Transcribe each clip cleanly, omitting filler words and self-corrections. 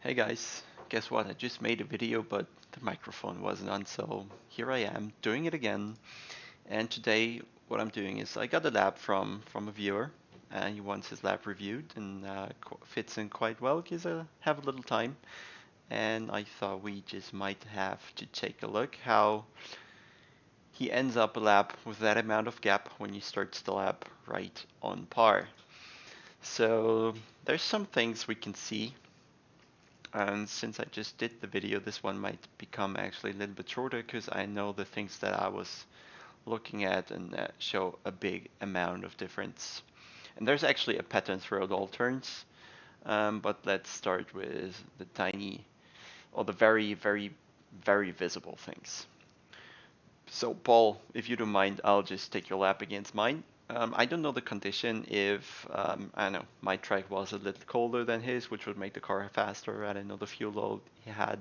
Hey guys, guess what? I just made a video, but the microphone wasn't on, so here I am doing it again. And today, what I'm doing is I got a lab from a viewer, and he wants his lab reviewed, and fits in quite well because I have a little time. And I thought we just might have to take a look how he ends up a lab with that amount of gap when he starts the lab right on par. So there's some things we can see. And since I just did the video, this one might become actually a little bit shorter because I know the things that I was looking at and that show a big amount of difference. And there's actually a pattern throughout all turns, but let's start with the tiny, or the very, very, very visible things. So Paul, if you don't mind, I'll just take your lap against mine. I don't know the condition if, I don't know, my track was a little colder than his, which would make the car faster. I don't know the fuel load he had.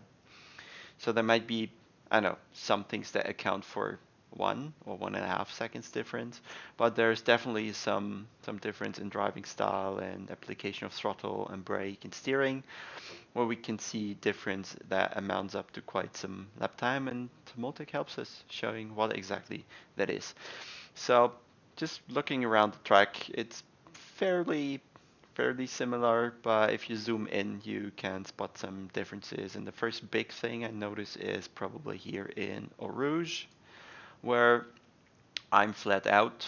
So there might be, I don't know, some things that account for 1 or 1.5 seconds difference, but there's definitely some difference in driving style and application of throttle and brake and steering, where we can see difference that amounts up to quite some lap time, and MoTeC helps us showing what exactly that is. So just looking around the track, it's fairly similar, but if you zoom in, you can spot some differences. And the first big thing I notice is probably here in Eau Rouge, where I'm flat out,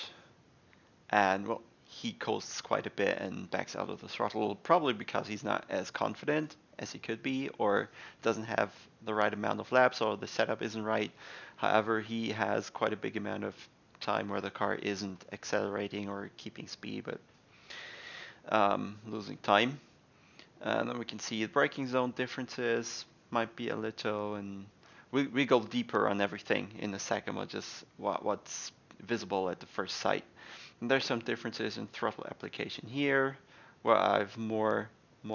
and well, he coasts quite a bit and backs out of the throttle, probably because he's not as confident as he could be, or doesn't have the right amount of laps, or the setup isn't right. However, he has quite a big amount of time where the car isn't accelerating or keeping speed, but losing time. And then we can see the braking zone differences might be a little, and we go deeper on everything in a second, but just what's visible at the first sight. And there's some differences in throttle application here, where I've more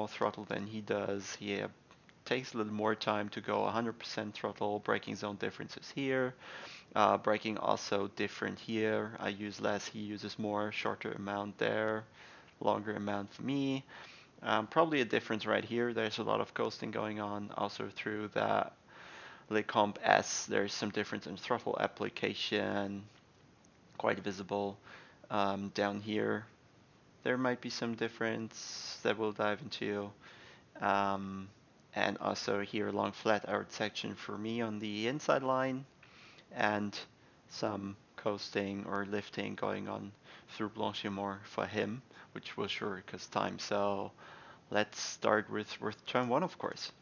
throttle than he does. He takes a little more time to go 100% throttle. Braking zone differences here. Braking also different here. I use less, he uses more. Shorter amount there, longer amount for me. Probably a difference right here. There's a lot of coasting going on. Also through that Lecomp S, there's some difference in throttle application, quite visible. Down here, there might be some difference that we'll dive into. Um, and also here along flat out section for me on the inside line, and some coasting or lifting going on through Blanchimont for him, which will sure cause time. So let's start with turn one, of course.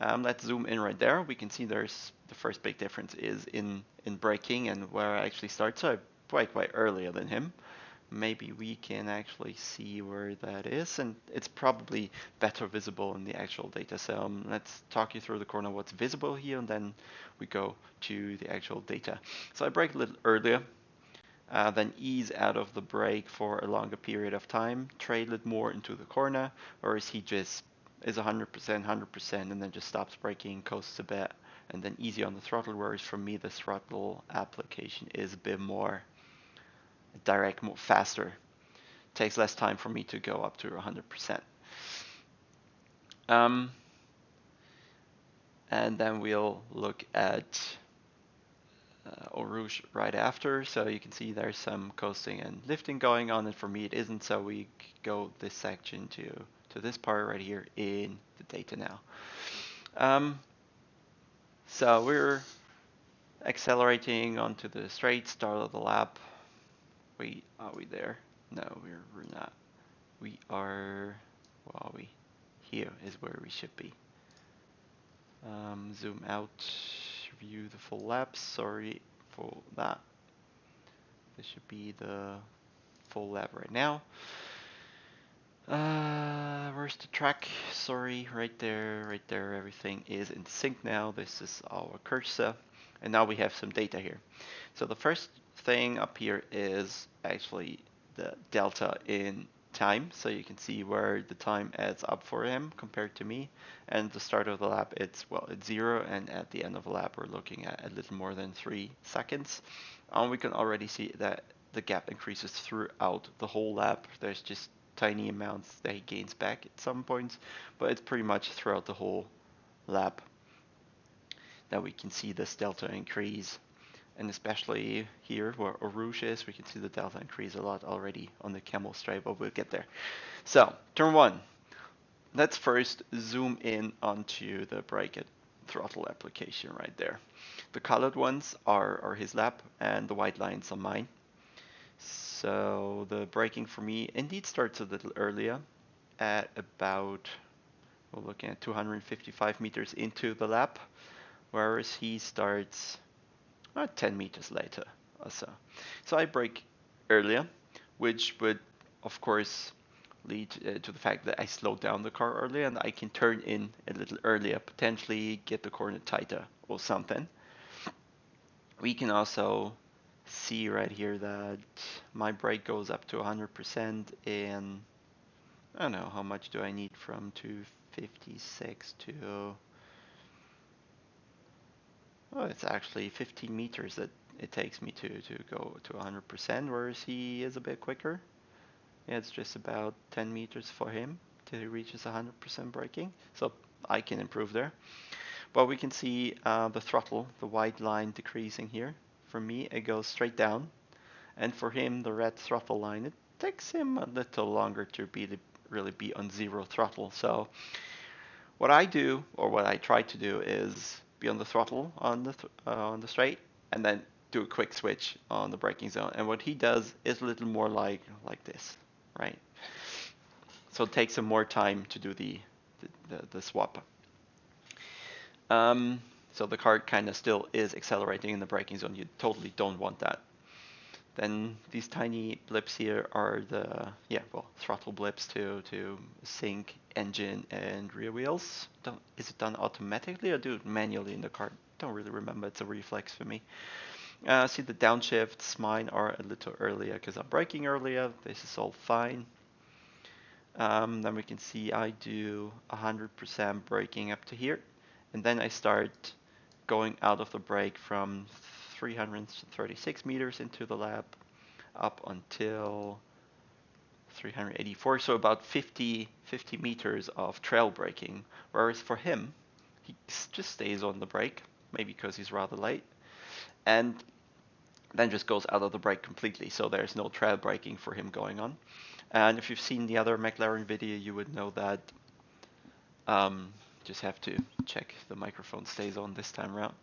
Let's zoom in right there. We can see there's the first big difference is in braking and where I actually start. So I'm quite earlier than him. Maybe we can actually see where that is, and it's probably better visible in the actual data. So let's talk you through the corner what's visible here, and then we go to the actual data. So I brake a little earlier, then ease out of the brake for a longer period of time, trail it more into the corner, or is he just is 100%, 100%, and then just stops braking, coasts a bit, and then easy on the throttle, whereas for me the throttle application is a bit more direct, more faster. Takes less time for me to go up to 100%. And then we'll look at Eau Rouge right after. So you can see there's some coasting and lifting going on, and for me it isn't. So we go this section to this part right here in the data now. So we're accelerating onto the straight, start of the lap. Wait, are we there? No, we're not. We are, where are we? Here is where we should be. Zoom out, view the full lap. Sorry for that. This should be the full lap right now. Where's the track? Sorry, right there, everything is in sync now. This is our cursor, and now we have some data here. So the first thing up here is actually the delta in time, so you can see where the time adds up for him compared to me. And at the start of the lap, it's 0, and at the end of the lap, we're looking at a little more than 3 seconds. We can already see that the gap increases throughout the whole lap. There's just tiny amounts that he gains back at some points, but it's pretty much throughout the whole lap that we can see this delta increase. And especially here where Rouge is, we can see the delta increase a lot already on the camel stripe, but we'll get there. So, turn 1. Let's first zoom in onto the brake throttle application right there. The colored ones are his lap, and the white lines are mine. So the braking for me indeed starts a little earlier at about, we're looking at 255 meters into the lap, whereas he starts 10 meters later or so. So I brake earlier, which would of course lead to the fact that I slowed down the car earlier and I can turn in a little earlier, potentially get the corner tighter or something. We can also see right here that my brake goes up to 100% in, I don't know, how much do I need from 256 to, oh, it's actually 15 meters that it takes me to go to 100%, whereas he is a bit quicker. Yeah, it's just about 10 meters for him till he reaches 100% braking, so I can improve there. But we can see the throttle, the white line decreasing here. For me, it goes straight down, and for him, the red throttle line, it takes him a little longer to really be on zero throttle. So what I do, or what I try to do, is be on the throttle on the straight, and then do a quick switch on the braking zone. And what he does is a little more like this, right? So it takes him more time to do the swap. So the car kind of still is accelerating in the braking zone. You totally don't want that. Then these tiny blips here are the throttle blips to sync engine and rear wheels. Is it done automatically or do it manually in the car? Don't really remember. It's a reflex for me. See the downshifts. Mine are a little earlier because I'm braking earlier. This is all fine. Then we can see I do 100% braking up to here, and then I start going out of the brake from 336 meters into the lap up until 384, so about 50 meters of trail braking, whereas for him, he just stays on the brake, maybe because he's rather late, and then just goes out of the brake completely, so there's no trail braking for him going on. And if you've seen the other McLaren video, you would know that, just have to check the microphone stays on this time around.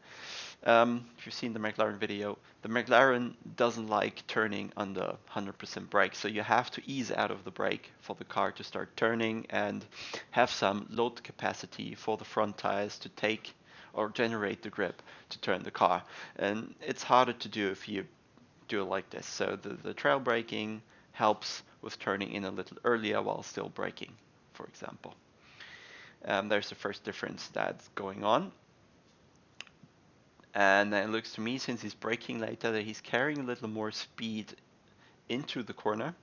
If you've seen the McLaren video, the McLaren doesn't like turning under 100% brake, so you have to ease out of the brake for the car to start turning and have some load capacity for the front tires to take or generate the grip to turn the car. And it's harder to do if you do it like this. So the trail braking helps with turning in a little earlier while still braking, for example. There's the first difference that's going on. And then it looks to me, since he's braking later, that he's carrying a little more speed into the corner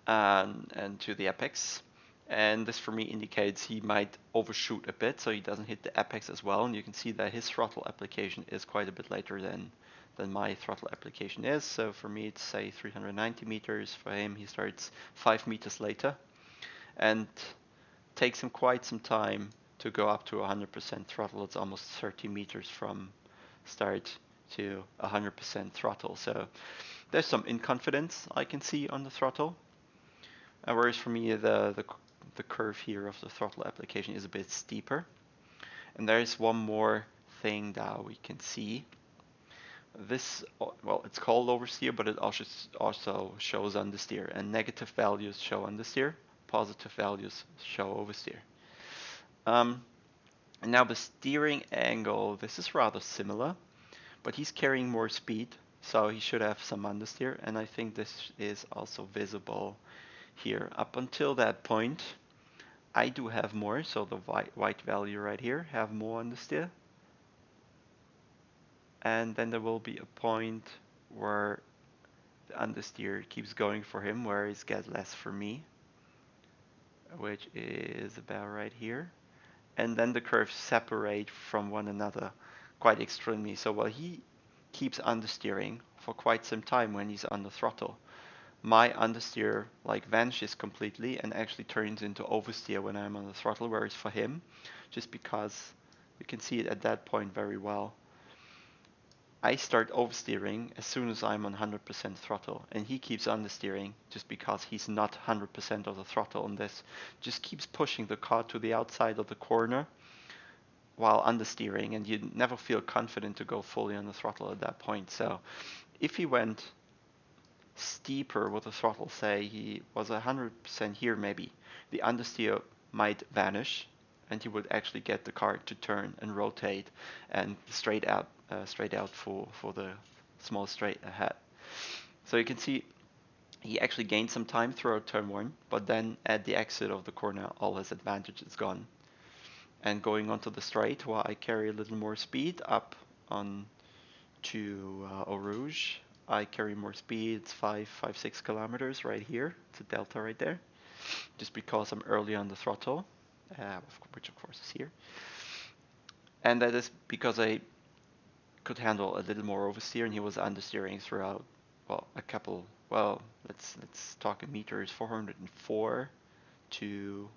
and to the apex. And this for me indicates he might overshoot a bit, so he doesn't hit the apex as well. And you can see that his throttle application is quite a bit later than my throttle application is. So for me, it's say 390 meters. For him, he starts 5 meters later, and takes him quite some time to go up to 100% throttle. It's almost 30 meters from start to 100% throttle. So there's some inconfidence I can see on the throttle. Whereas for me, the curve here of the throttle application is a bit steeper. And there's one more thing that we can see. This, well, it's called oversteer, but it also shows understeer. And negative values show understeer, positive values show oversteer. And now the steering angle, this is rather similar, but he's carrying more speed, so he should have some understeer, and I think this is also visible here. Up until that point, I do have more, so the white value right here, have more understeer. And then there will be a point where the understeer keeps going for him, where it's gets less for me, which is about right here. And then the curves separate from one another quite extremely. So while he keeps understeering for quite some time when he's on the throttle, my understeer like vanishes completely and actually turns into oversteer when I'm on the throttle, whereas for him, just because you can see it at that point very well, I start oversteering as soon as I'm on 100% throttle, and he keeps understeering just because he's not 100% of the throttle on this. Just keeps pushing the car to the outside of the corner while understeering, and you never feel confident to go fully on the throttle at that point. So if he went steeper with the throttle, say he was 100% here maybe, the understeer might vanish, and he would actually get the car to turn and rotate and straight out for the small straight ahead. So you can see he actually gained some time throughout turn 1, but then at the exit of the corner all his advantage is gone. And going onto the straight, while I carry a little more speed up on to Eau Rouge, I carry more speed. It's 6 kilometers right here. It's a delta right there, just because I'm early on the throttle, which of course is here. And that is because I could handle a little more oversteer, and he was understeering throughout, well, let's talk in meters, 404 to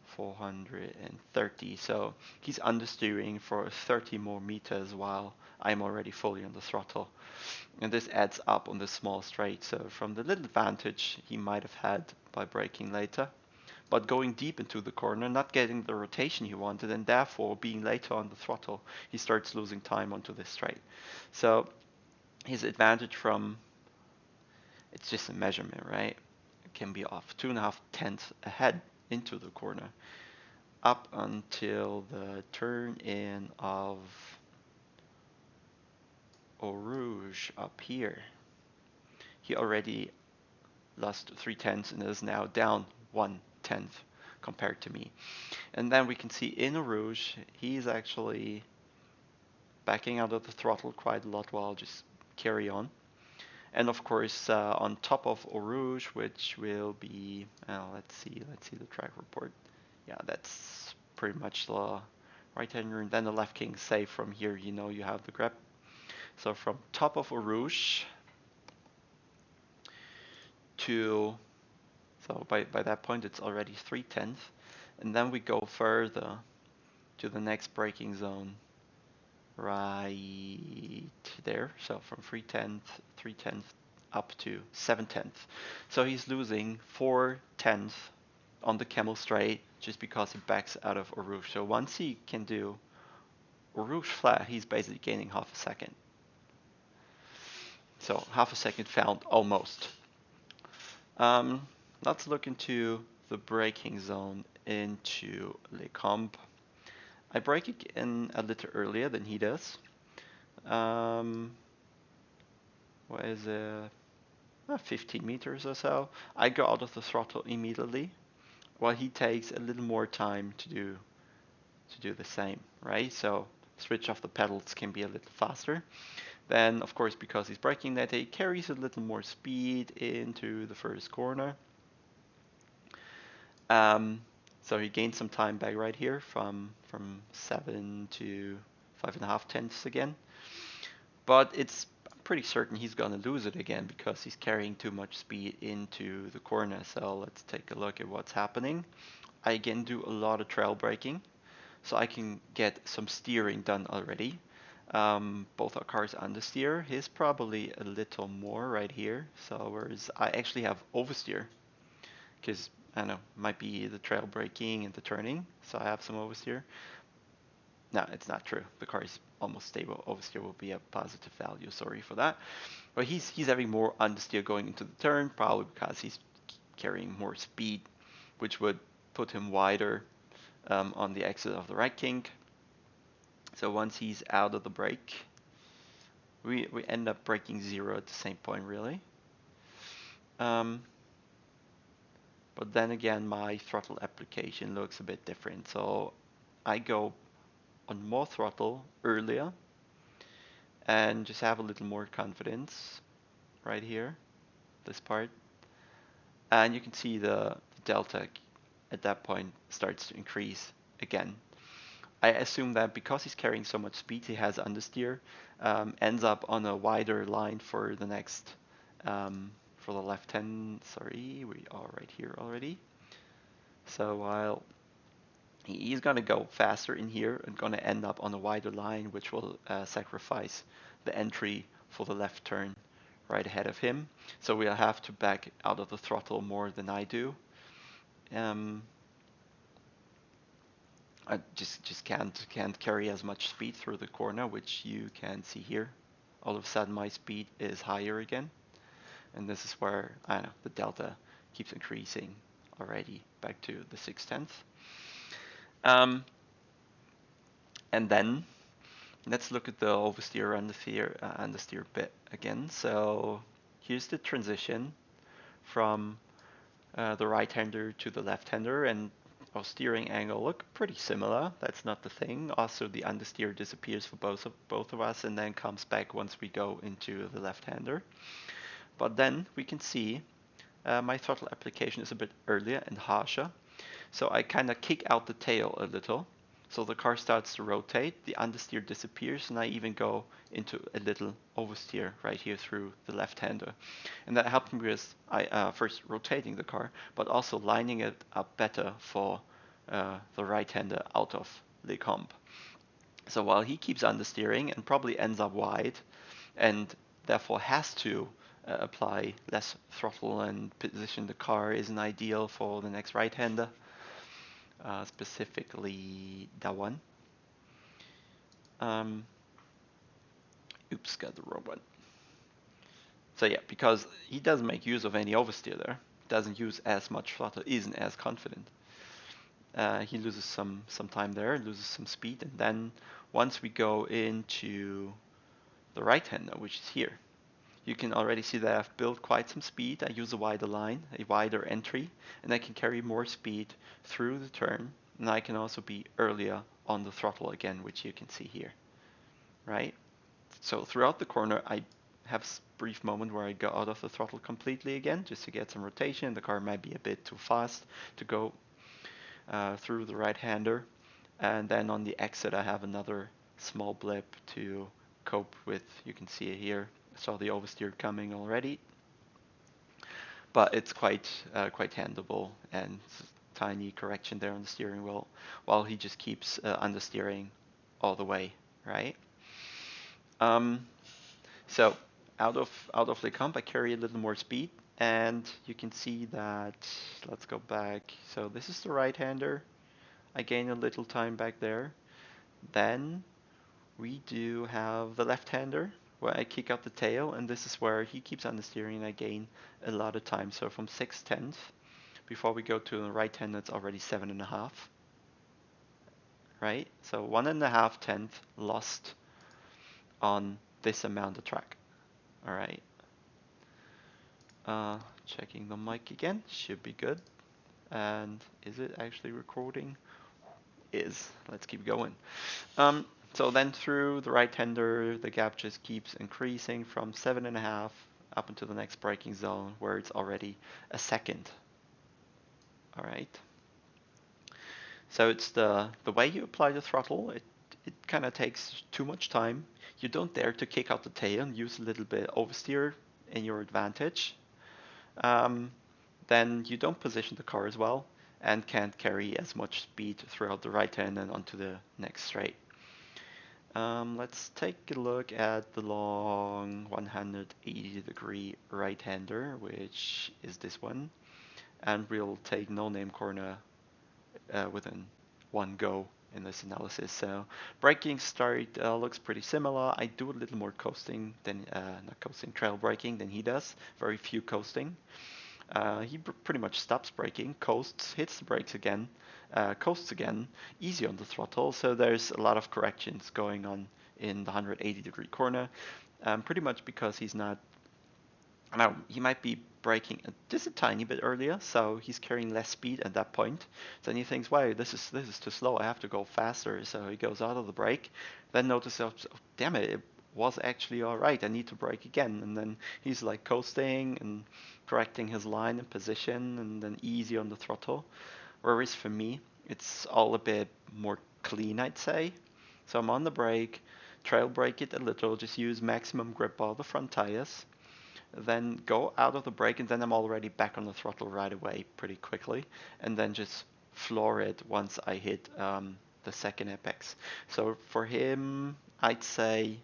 430. So he's understeering for 30 more meters while I'm already fully on the throttle. And this adds up on the small straight. So from the little advantage he might have had by braking later, but going deep into the corner, not getting the rotation he wanted, and therefore being later on the throttle, he starts losing time onto this straight. So his advantage from, it's just a measurement, right? It can be off 2.5 tenths ahead into the corner up until the turn in of Eau Rouge up here. He already lost 3 tenths and is now down 1/10 compared to me. And then we can see in Eau Rouge, he's actually backing out of the throttle quite a lot while I'll just carry on. And of course, on top of Eau Rouge, which will be, let's see the track report. Yeah, that's pretty much the right hander, and then the left king safe from here. You know you have the grip. So from top of Eau Rouge to, so by that point it's already 3/10, and then we go further to the next braking zone right there. So from 3/10 up to 7/10. So he's losing 4/10 on the camel straight just because he backs out of Eau Rouge. So once he can do Eau Rouge flat, he's basically gaining half a second. So half a second found almost. Let's look into the braking zone into Les Combes. I brake in a little earlier than he does. What is it? 15 meters or so. I go out of the throttle immediately, while he takes a little more time to do the same, right? So switch off the pedals can be a little faster. Then, of course, because he's braking that, he carries a little more speed into the first corner. So he gains some time back right here from 7 to 5.5 tenths again. But it's pretty certain he's gonna lose it again because he's carrying too much speed into the corner. So let's take a look at what's happening. I again do a lot of trail braking, so I can get some steering done already. Both our cars understeer. His probably a little more right here. So whereas I actually have oversteer, because I don't know, might be the trail braking and the turning. So I have some oversteer. No, it's not true. The car is almost stable. Oversteer will be a positive value. Sorry for that. But he's having more understeer going into the turn, probably because he's carrying more speed, which would put him wider on the exit of the right kink. So once he's out of the brake, we end up braking zero at the same point, really. But then again, my throttle application looks a bit different. So I go on more throttle earlier and just have a little more confidence right here, this part. And you can see the delta at that point starts to increase again. I assume that because he's carrying so much speed, he has understeer, ends up on a wider line for the next for the left hand. Sorry, we are right here already. So while he's going to go faster in here and going to end up on a wider line, which will sacrifice the entry for the left turn right ahead of him. So we'll have to back out of the throttle more than I do. I just can't carry as much speed through the corner, which you can see here. All of a sudden my speed is higher again, and this is where I don't know, the delta keeps increasing already back to the 6/10. And then let's look at the oversteer understeer bit again. So here's the transition from the right-hander to the left-hander, and our steering angle look pretty similar. That's not the thing. Also, the understeer disappears for both of us and then comes back once we go into the left-hander. But then we can see my throttle application is a bit earlier and harsher. So I kind of kick out the tail a little. So the car starts to rotate, the understeer disappears, and I even go into a little oversteer right here through the left-hander. And that helped me with first rotating the car, but also lining it up better for the right-hander out of Le Comp. So while he keeps understeering and probably ends up wide, and therefore has to apply less throttle and position the car isn't ideal for the next right-hander, specifically that one. Oops, got the wrong one. So yeah, because he doesn't make use of any oversteer there, doesn't use as much throttle, isn't as confident. He loses some time there, loses some speed, and then once we go into the right-hander, which is here, you can already see that I've built quite some speed. I use a wider line, a wider entry, and I can carry more speed through the turn. And I can also be earlier on the throttle again, which you can see here, right? So throughout the corner, I have a brief moment where I go out of the throttle completely again, just to get some rotation. The car might be a bit too fast to go through the right-hander. And then on the exit, I have another small blip to cope with. You can see it here. I saw the oversteer coming already, but it's quite handleable, and tiny correction there on the steering wheel, while he just keeps understeering all the way, right? So out of the comp, I carry a little more speed, and you can see that. Let's go back. So this is the right-hander. I gain a little time back there. Then we do have the left-hander, where I kick out the tail, and this is where he keeps understeering and I gain a lot of time. So from 6/10, before we go to the right-hander, it's already 7.5, right? So 1.5 tenth lost on this amount of track. All right. Checking the mic again, should be good. And is it actually recording? Is. Let's keep going. So then through the right-hander, the gap just keeps increasing from 7.5 up into the next braking zone, where it's already a second. All right. So it's the way you apply the throttle. It kind of takes too much time. You don't dare to kick out the tail and use a little bit oversteer in your advantage. Then you don't position the car as well and can't carry as much speed throughout the right-hand and onto the next straight. Let's take a look at the long 180-degree right-hander, which is this one, and we'll take no-name corner within one go in this analysis. So braking start looks pretty similar. I do a little more coasting than, not coasting, trail braking than he does. Very few coasting. He pretty much stops braking, coasts, hits the brakes again, coasts again, easy on the throttle. So there's a lot of corrections going on in the 180-degree corner, pretty much because he's not. Now he might be braking just a tiny bit earlier, so he's carrying less speed at that point. Then he thinks, "Wow, this is too slow. I have to go faster." So he goes out of the brake, then notices, "Oh, damn it! It was actually all right. I need to brake again." And then he's like coasting and correcting his line and position, and then easy on the throttle. Whereas for me, it's all a bit more clean, I'd say. So I'm on the brake, trail brake it a little, just use maximum grip on the front tires. then go out of the brake, and then I'm already back on the throttle right away pretty quickly, and then just floor it once I hit the second apex. So for him, I'd say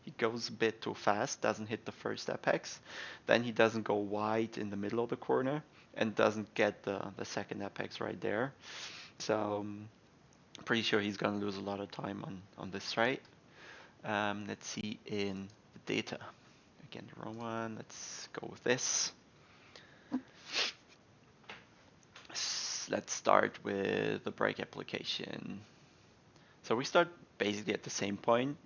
he goes a bit too fast, doesn't hit the first apex, then he doesn't go wide in the middle of the corner, and doesn't get the second apex right there. So I'm pretty sure he's going to lose a lot of time on this straight. Let's see in the data. Again, the wrong one. Let's go with this. Let's start with the brake application. So we start basically at the same point,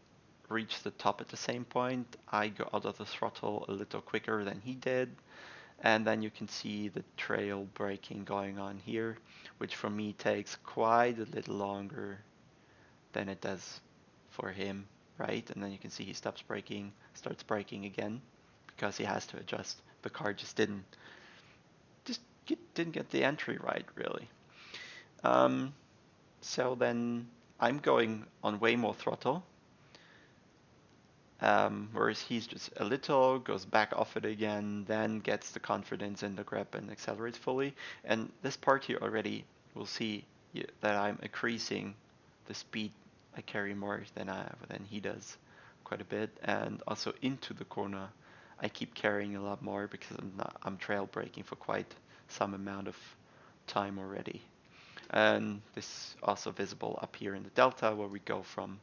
reach the top at the same point. I go out of the throttle a little quicker than he did. And then you can see the trail braking going on here, which for me takes quite a little longer than it does for him, right? And then you can see he stops braking, starts braking again, because he has to adjust. The car just didn't get the entry right, really. So then I'm going on way more throttle, whereas he's just a little, goes back off it again, then gets the confidence in the grip and accelerates fully. And this part here already, we'll see that I'm increasing the speed. I carry more than he does, quite a bit, and also into the corner I keep carrying a lot more because I'm trail braking for quite some amount of time already. And this is also visible up here in the delta, where we go from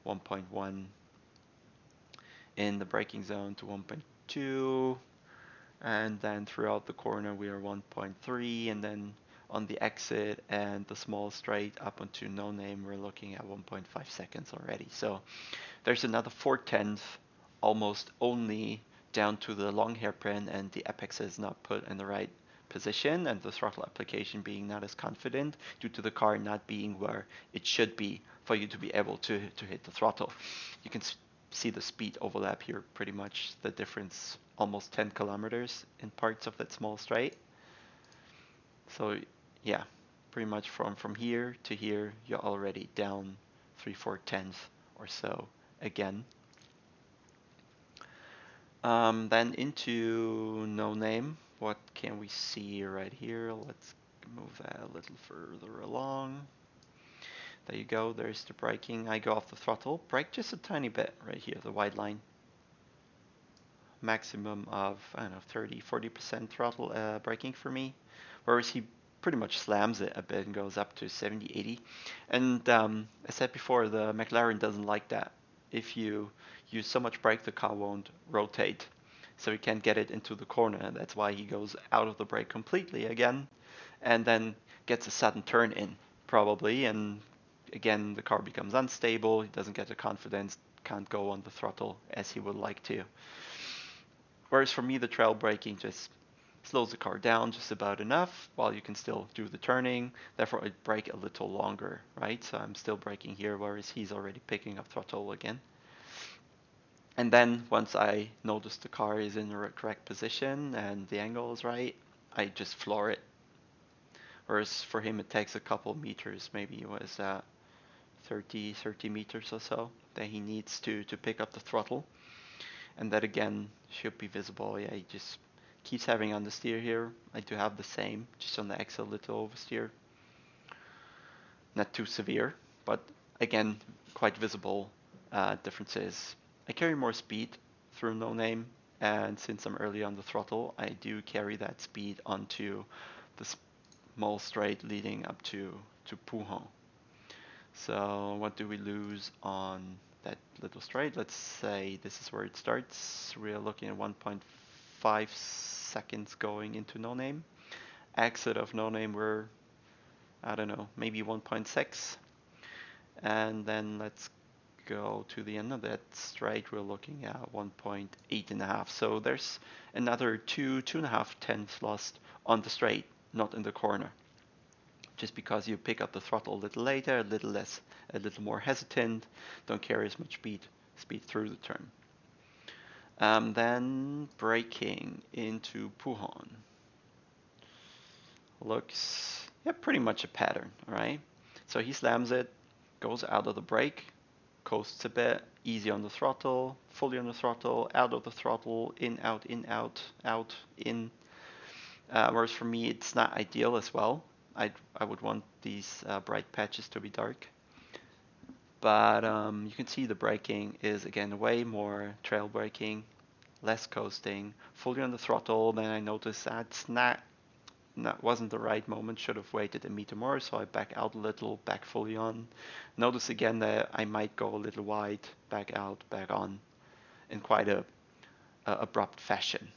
1.1 in the braking zone to 1.2, and then throughout the corner we are 1.3, and then on the exit and the small straight up onto no name we're looking at 1.5 seconds already. So there's another 4/10 almost only down to the long hairpin and the apex is not put in the right position, and the throttle application being not as confident due to the car not being where it should be for you to be able to hit the throttle. You can see the speed overlap here, pretty much the difference almost 10 kilometers in parts of that small straight. So yeah, pretty much from here to here you're already down 3/4 or so again. Then into no name, what can we see right here? Let's move that a little further along. There you go, there's the braking. I go off the throttle, brake just a tiny bit right here, the white line. Maximum of, I don't know, 30-40% throttle braking for me. Whereas he pretty much slams it a bit and goes up to 70-80. And I said before, the McLaren doesn't like that. If you use so much brake, the car won't rotate. So he can't get it into the corner. That's why he goes out of the brake completely again, and then gets a sudden turn in, probably. And again, the car becomes unstable. He doesn't get the confidence, can't go on the throttle as he would like to. Whereas for me, the trail braking just slows the car down just about enough while you can still do the turning. Therefore, I brake a little longer, right? So I'm still braking here, whereas he's already picking up throttle again. And then once I notice the car is in the correct position and the angle is right, I just floor it. Whereas for him, it takes a couple meters, maybe it was 30 meters or so that he needs to pick up the throttle. And that again should be visible. Yeah, he just keeps having understeer here. I do have the same, just on the exit, little oversteer. Not too severe, but again, quite visible differences. I carry more speed through no name, and since I'm early on the throttle, I do carry that speed onto the small straight leading up to Pouhon. So what do we lose on that little straight? Let's say this is where it starts. We are looking at 1.5 seconds going into no name. Exit of no name, we're, I don't know, maybe 1.6. And then let's go to the end of that straight. We're looking at 1.8.5. So there's another 2.5 tenths lost on the straight, not in the corner. Just because you pick up the throttle a little later, a little more hesitant, don't carry as much speed through the turn. Then braking into Pouhon. Looks, yeah, pretty much a pattern, all right? So he slams it, goes out of the brake, coasts a bit, easy on the throttle, fully on the throttle, out of the throttle, in, out, out, in. Whereas for me, it's not ideal as well. I would want these bright patches to be dark. But you can see the braking is again way more trail braking, less coasting, fully on the throttle. Then I noticed that's wasn't the right moment. Should have waited a meter more, so I back out a little, back fully on. Notice again that I might go a little wide, back out, back on, in quite a abrupt fashion.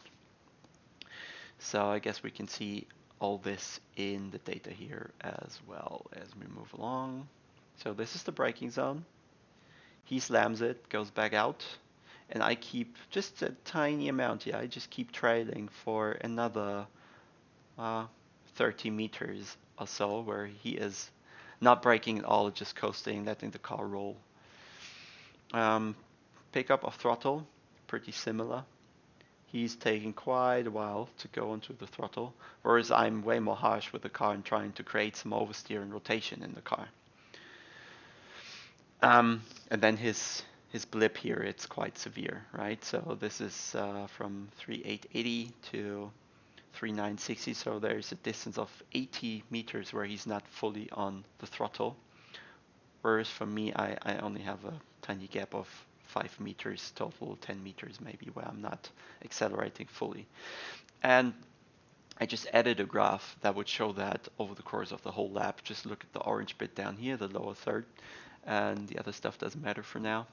So I guess we can see all this in the data here as well as we move along. So this is the braking zone. He slams it, goes back out, and I keep just a tiny amount. Yeah, I just keep trailing for another 30 meters or so, where he is not braking at all, just coasting, letting the car roll. Pickup of throttle, pretty similar. He's taking quite a while to go onto the throttle, whereas I'm way more harsh with the car and trying to create some oversteer and rotation in the car. And then his blip here, it's quite severe, right? So this is from 3880 to 3960, so there's a distance of 80 meters where he's not fully on the throttle. Whereas for me, I only have a tiny gap of 5 meters total, 10 meters maybe, where I'm not accelerating fully. And I just added a graph that would show that over the course of the whole lap. Just look at the orange bit down here, the lower third, and the other stuff doesn't matter for now.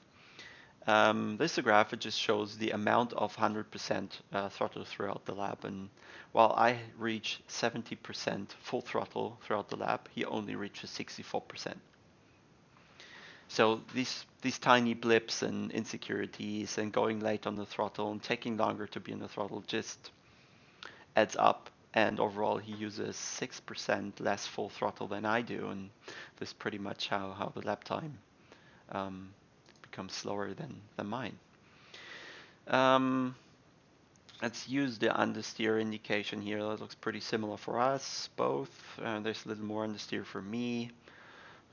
This is a graph. It just shows the amount of 100% throttle throughout the lap, and while I reach 70% full throttle throughout the lap, he only reaches 64%. So these tiny blips and insecurities and going late on the throttle and taking longer to be on the throttle just adds up, and overall he uses 6% less full throttle than I do, and this is pretty much how the lap time becomes slower than mine. Let's use the understeer indication here. That looks pretty similar for us both. There's a little more understeer for me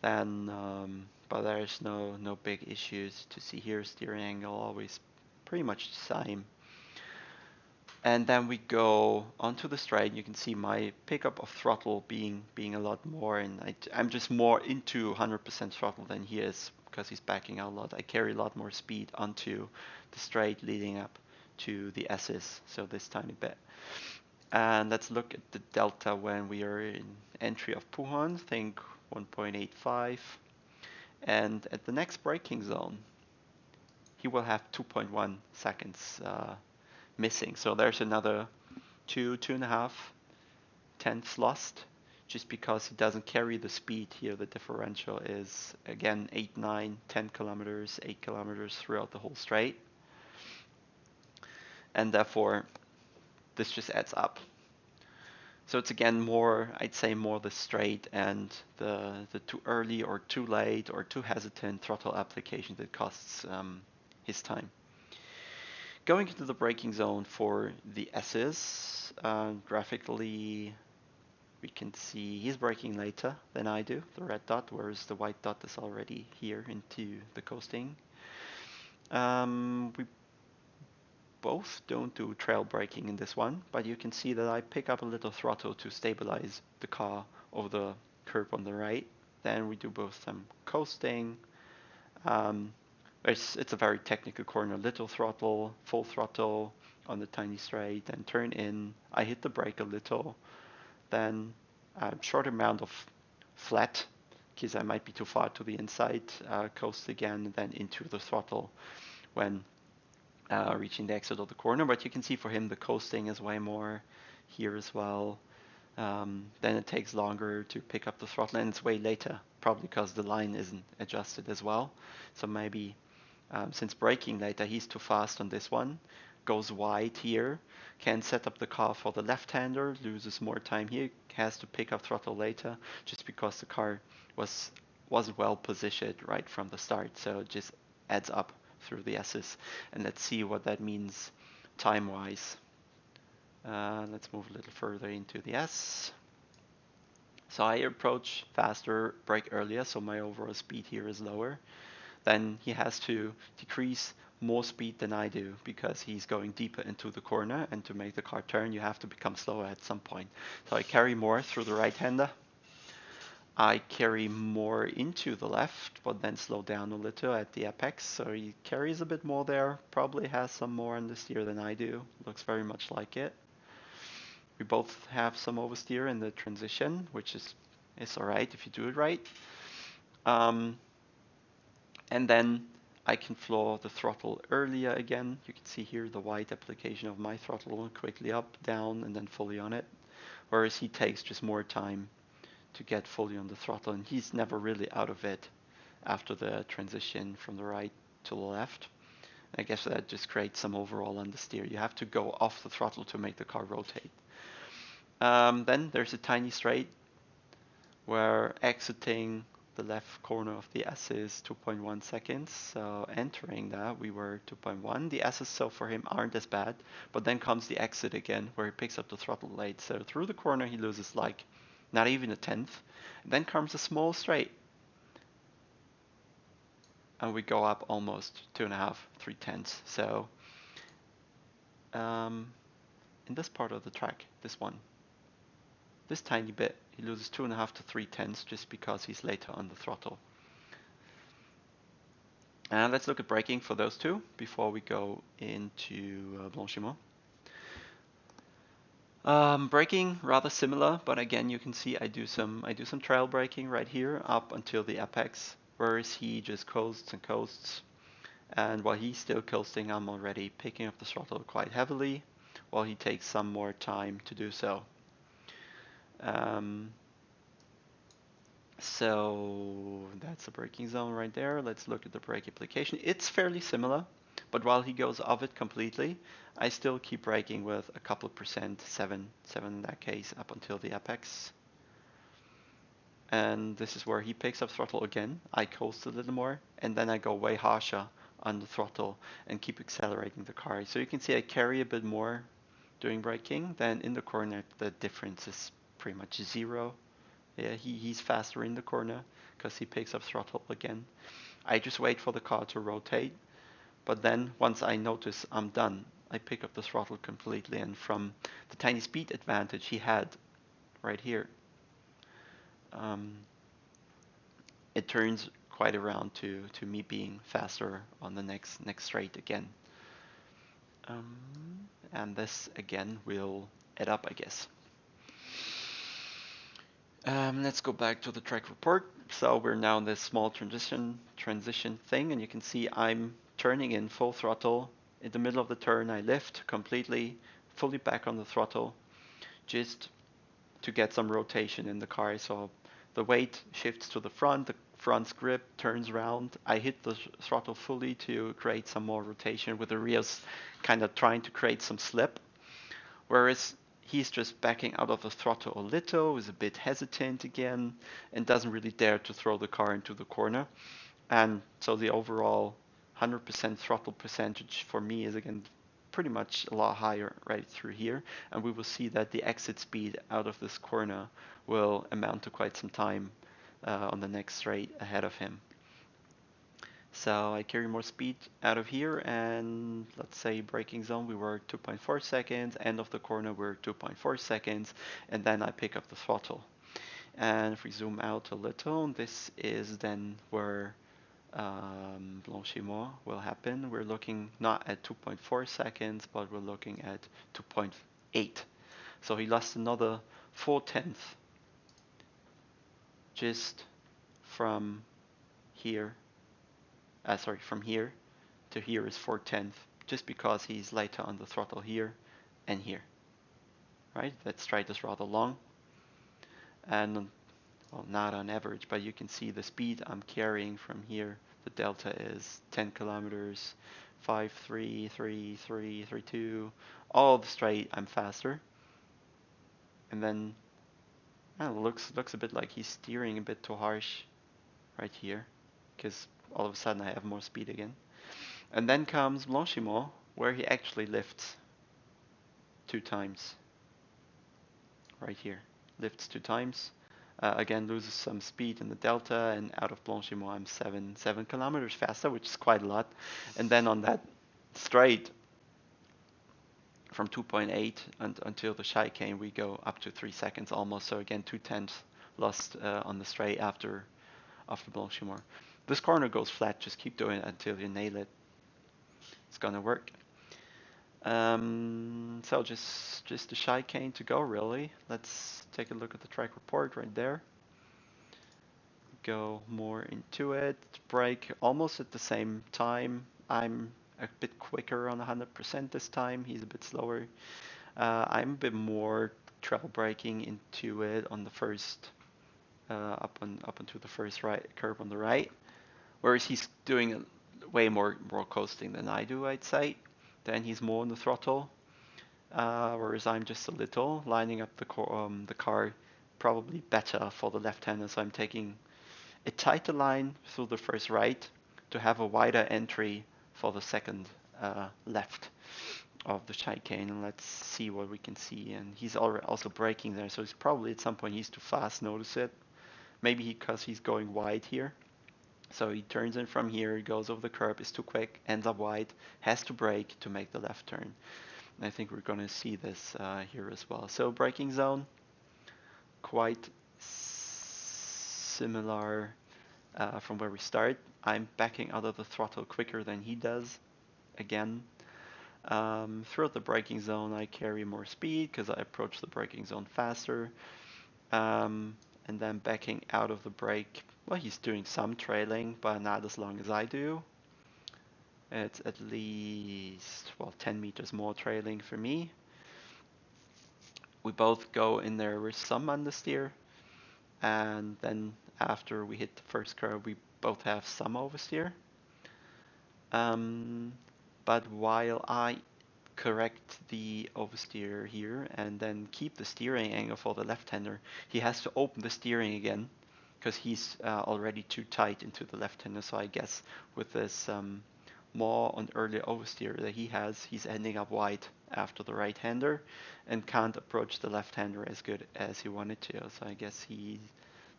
than, but there's no big issues to see here. Steering angle always pretty much the same. And then we go onto the straight. You can see my pickup of throttle being a lot more, and I'm just more into 100% throttle than he is because he's backing out a lot. I carry a lot more speed onto the straight leading up to the S's, so this tiny bit. And let's look at the delta when we are in entry of Puhan, think 1.85. And at the next braking zone, he will have 2.1 seconds missing. So there's another 2.5 tenths lost just because he doesn't carry the speed here. The differential is again 8, 9, 10 kilometers, 8 kilometers throughout the whole straight. And therefore this just adds up. So it's again more, I'd say more the straight and the too early or too late or too hesitant throttle application that costs his time. Going into the braking zone for the S's, graphically we can see he's braking later than I do, the red dot, whereas the white dot is already here into the coasting. We both don't do trail braking in this one, but you can see that I pick up a little throttle to stabilize the car over the curb on the right. Then we do both some coasting. It's a very technical corner, little throttle, full throttle on the tiny straight, then turn in. I hit the brake a little, then a short amount of flat, because I might be too far to the inside, coast again, and then into the throttle when reaching the exit of the corner. But you can see for him the coasting is way more here as well. Then it takes longer to pick up the throttle, and it's way later, probably because the line isn't adjusted as well. So maybe since braking later, he's too fast on this one, goes wide here, can set up the car for the left-hander, loses more time here, has to pick up throttle later, just because the car wasn't well positioned right from the start. So it just adds up through the S's. And let's see what that means time-wise. Let's move a little further into the S. So I approach faster, brake earlier, so my overall speed here is lower. then he has to decrease more speed than I do because he's going deeper into the corner, and to make the car turn you have to become slower at some point. So I carry more through the right-hander. I carry more into the left, but then slow down a little at the apex, so he carries a bit more there, probably has some more understeer than I do, looks very much like it. We both have some oversteer in the transition, which is alright if you do it right. And then I can floor the throttle earlier again. You can see here the white application of my throttle, quickly up, down, and then fully on it. Whereas he takes just more time to get fully on the throttle, and he's never really out of it after the transition from the right to the left. I guess that just creates some overall understeer. You have to go off the throttle to make the car rotate. Then there's a tiny straight where exiting the left corner of the S is 2.1 seconds. So entering that, we were 2.1. The S's so for him aren't as bad, but then comes the exit again where he picks up the throttle late. So through the corner he loses like not even a tenth. And then comes a small straight, and we go up almost 2.5, 3/10. So in this part of the track, this tiny bit, he loses 2.5 to 3/10 just because he's later on the throttle. And let's look at braking for those two before we go into Blanchiment. Braking rather similar, but again you can see I do some trail braking right here up until the apex, whereas he just coasts and coasts. And while he's still coasting, I'm already picking up the throttle quite heavily, while he takes some more time to do so. So that's the braking zone right there. Let's look at the brake application. It's fairly similar, but while he goes off it completely, I still keep braking with a couple percent, 7 in that case, up until the apex. And this is where he picks up throttle again. I coast a little more, and then I go way harsher on the throttle and keep accelerating the car. So you can see I carry a bit more doing braking. Then in the corner, the difference is pretty much zero. Yeah, he's faster in the corner because he picks up throttle again. I just wait for the car to rotate, but then once I notice I'm done, I pick up the throttle completely, and from the tiny speed advantage he had right here, it turns quite around to me being faster on the next straight again. And this again will add up, I guess. Let's go back to the track report. So we're now in this small transition thing, and you can see I'm turning in full throttle. In the middle of the turn, I lift completely, fully back on the throttle, just to get some rotation in the car. So the weight shifts to the front's grip turns around. I hit the throttle fully to create some more rotation, with the rears kind of trying to create some slip. Whereas he's just backing out of the throttle a little, is a bit hesitant again, and doesn't really dare to throw the car into the corner. And so the overall 100% throttle percentage for me is again pretty much a lot higher right through here. And we will see that the exit speed out of this corner will amount to quite some time on the next straight ahead of him. So I carry more speed out of here, and let's say braking zone we were 2.4 seconds, end of the corner we're 2.4 seconds, and then I pick up the throttle. And if we zoom out a little, this is then where Blanchiment will happen. We're looking not at 2.4 seconds, but we're looking at 2.8. So he lost another 4/10 just from here. From here to here is 4/10, just because he's later on the throttle here and here. Right? That straight is rather long, and well, not on average, but you can see the speed I'm carrying from here. The delta is 10 kilometers, 5, 3, 3, 3, 3, 2. All the straight, I'm faster. And then it looks a bit like he's steering a bit too harsh right here, because all of a sudden I have more speed again. And then comes Blanchiment, where he actually lifts 2 times. Right here, lifts 2 times. Again, loses some speed in the delta, and out of Blanchimont I'm 7 kilometers faster, which is quite a lot. And then on that straight, from 2.8 until the chicane, we go up to 3 seconds almost. So again, 2/10 lost on the straight after Blanchimont. This corner goes flat. Just keep doing it until you nail it. It's gonna work. So just the chicane to go really. Let's take a look at the track report right there. Go more into it. Brake almost at the same time. I'm a bit quicker on 100% this time. He's a bit slower. I'm a bit more trail braking into it on the first up onto the first right curve on the right, whereas he's doing way more coasting than I do, I'd say. Then he's more on the throttle, whereas I'm just a little lining up the car probably better for the left-hander. So I'm taking a tighter line through the first right to have a wider entry for the second left of the chicane. And let's see what we can see. And he's also braking there, so he's probably at some point he's too fast. Notice it. Maybe because he's going wide here. So he turns in from here, goes over the curb, is too quick, ends up wide, has to brake to make the left turn. And I think we're going to see this here as well. So braking zone, quite similar from where we start. I'm backing out of the throttle quicker than he does. Again, throughout the braking zone, I carry more speed because I approach the braking zone faster. And then backing out of the brake, well, he's doing some trailing, but not as long as I do. It's at least, well, 10 meters more trailing for me. We both go in there with some understeer, and then after we hit the first curve, we both have some oversteer. But while I correct the oversteer here and then keep the steering angle for the left-hander, he has to open the steering again because he's already too tight into the left-hander. So I guess with this more on earlier oversteer that he has, he's ending up wide after the right-hander and can't approach the left-hander as good as he wanted to. So I guess the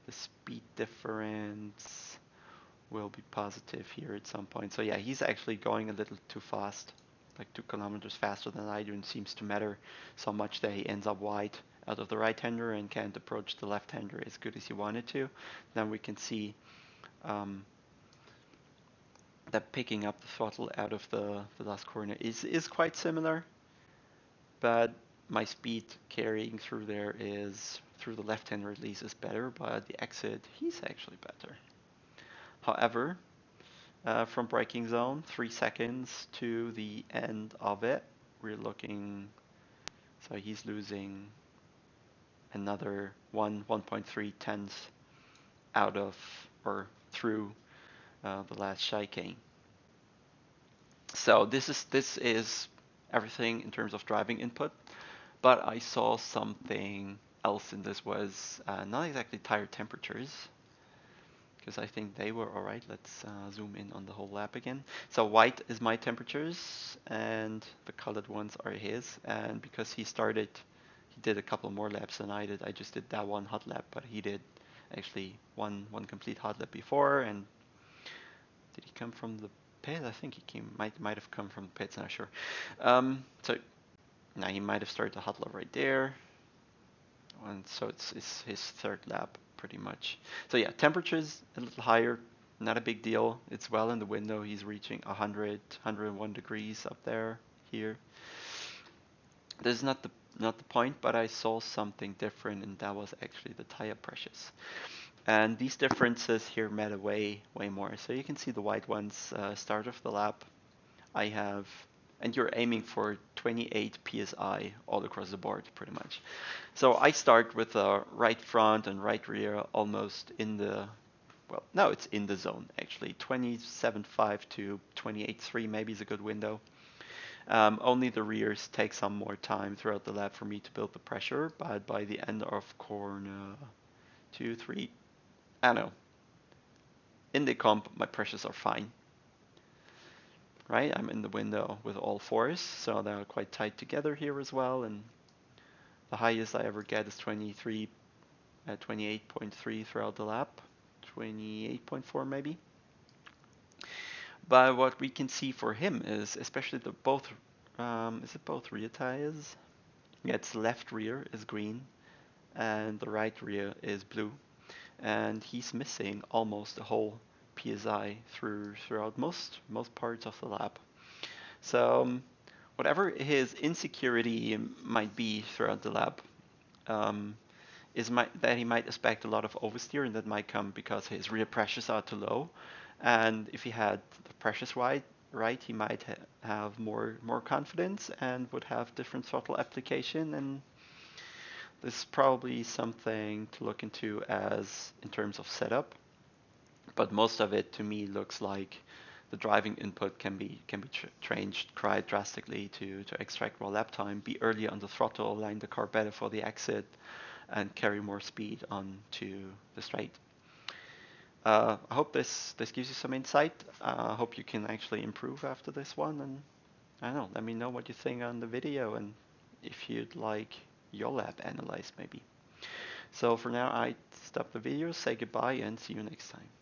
speed difference will be positive here at some point. So yeah, he's actually going a little too fast, like 2 kilometers faster than I do, and seems to matter so much that he ends up wide out of the right-hander and can't approach the left-hander as good as he wanted to. Then we can see that picking up the throttle out of the last corner is quite similar, but my speed carrying through there is, through the left-hander at least, is better, but the exit, he's actually better. However, from braking zone, 3 seconds to the end of it, we're looking, so he's losing another 1.3 tenths out of, or through the last chicane. So this is everything in terms of driving input, but I saw something else in this was not exactly tire temperatures, because I think they were all right. Let's zoom in on the whole lap again. So white is my temperatures, and the colored ones are his. And because he did a couple more laps than I did. I just did that one hot lap, but he did actually one complete hot lap before. And did he come from the pit? I think he might have come from the pits. Not sure. So now he might have started the hot lap right there. And so it's his third lap pretty much. So yeah, temperatures a little higher, not a big deal. It's well in the window. He's reaching 101 degrees up there here. This is not the point, but I saw something different, and that was actually the tire pressures. And these differences here matter way more. So you can see the white ones start of the lap. I have, and you're aiming for 28 psi all across the board pretty much. So I start with right front and right rear almost in the, well, no, it's in the zone actually. 27.5 to 28.3 maybe is a good window. Only the rears take some more time throughout the lap for me to build the pressure, but by the end of corner 2, 3, I don't know. In the comp, my pressures are fine. Right, I'm in the window with all fours, so they're quite tight together here as well, and the highest I ever get is 23 at 28.3 throughout the lap, 28.4 maybe. But what we can see for him is especially the both, is it both rear tires? Yeah, its left rear is green and the right rear is blue. And he's missing almost the whole PSI throughout most parts of the lap. So whatever his insecurity might be throughout the lap, that he might expect a lot of oversteer, and that might come because his rear pressures are too low. And if he had the pressures right, he might have more confidence and would have different throttle application. And this is probably something to look into as in terms of setup. But most of it to me looks like the driving input can be changed quite drastically to extract more lap time, be earlier on the throttle, line the car better for the exit, and carry more speed onto the straight. I hope this gives you some insight. I hope you can actually improve after this one, and I don't know, let me know what you think on the video and if you'd like your lab analyzed maybe. So for now, I stop the video, say goodbye, and see you next time.